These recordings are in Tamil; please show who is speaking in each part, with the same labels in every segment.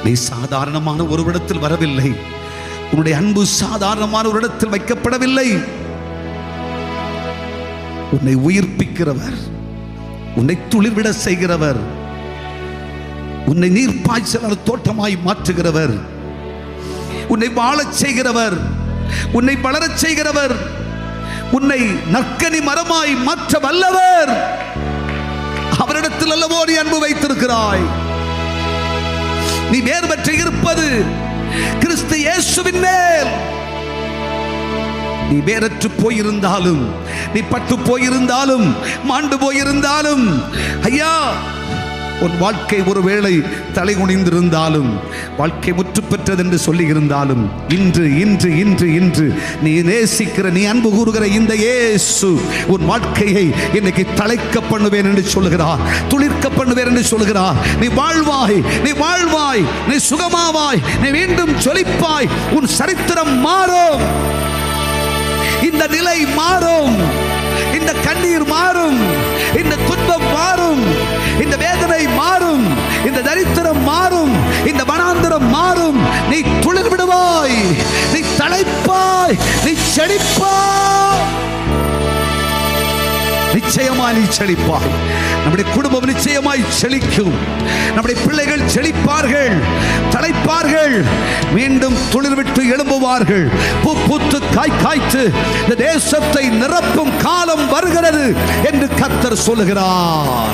Speaker 1: நீ சாதாரணமான ஒரு இடத்தில் வரவில்லை. உன்னுடைய அன்பு சாதாரணமான ஒரு இடத்தில் வைக்கப்படவில்லை. உன்னை உயிர்ப்பிக்கிறவர், உன்னை துளிர்விட செய்கிறவர், உன்னை நீர்ப்பாய்ச்சல் தோட்டமாய் மாற்றுகிறவர், உன்னை வாழச் செய்கிறவர், உன்னை வளரச் செய்கிறவர், உன்னை நற்கனி மரமாய் மாற்ற வல்லவர். அவரிடத்தில் அல்லவோ நீ அன்பு வைத்திருக்கிறாய். நீ வேறு பெற்று இருப்பது கிறிஸ்து இயேசுவின் மேல். நீ வேறற்று போயிருந்தாலும், நீ பட்டு போயிருந்தாலும், மாண்டு போயிருந்தாலும், ஐயா உன் வாழ்க்கை ஒருவேளை தலை குனிந்திருந்தாலும், வாழ்க்கை முற்று பெற்றது என்று சொல்லி இருந்தாலும், இன்று இன்று இன்று இன்று நீ நேசிக்கிற, நீ அன்பு கூறுகிற இந்த இயேசு உன் வாழ்க்கையை இன்னைக்கு தழைக்க பண்ணுவேன் என்று சொல்லுகிறார், துளிர்க்க பண்ணுவேன் என்று சொல்லுகிறார். நீ வாழ்வாய், நீ வாழ்வாய், நீ சுகமாவாய், நீ மீண்டும் சொலிப்பாய். உன் சரித்திரம் மாறும், இந்த நிலை மாறும், இந்த கண்ணீர் மாறும், இந்த துன்பம் மாறும், இந்த வேதனை மாறும், இந்த தரித்திரம் மாறும், இந்த வனாந்திரம் மாறும். நீ துளிர் விடுவாய், நீ தழைப்பாய், நீ செழிப்பாய். நிச்சயமாய் நீ செழிப்பாய். நம்முடைய குடும்பம் நிச்சயமாய் செழிக்கும். நம்முடைய பிள்ளைகள் செழிப்பார்கள், தழைப்பார்கள், மீண்டும் துளிர் விட்டு எழும்புவார்கள். பூ பூத்து காய் காய்த்து இந்த தேசத்தை நிரப்பும் காலம் வருகிறது என்று கர்த்தர் சொல்லுகிறார்.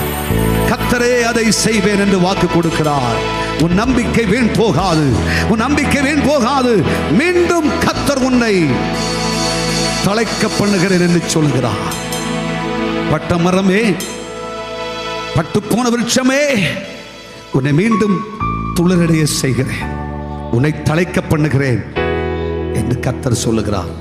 Speaker 1: கர்த்தரே அதை செய்வேன் என்று வாக்கு கொடுக்கிறார். உன் நம்பிக்கை வீண் போகாது, உன் நம்பிக்கை வீண் போகாது. மீண்டும் கர்த்தர் உன்னை தழைக்க பண்ணுகிறேன் என்று சொல்கிறார். பட்ட மரமே, பட்டு போன விருட்சமே, உன்னை மீண்டும் துளிரடைய செய்கிறேன், உன்னை தழைக்க பண்ணுகிறேன் என்று கர்த்தர் சொல்லுகிறார்.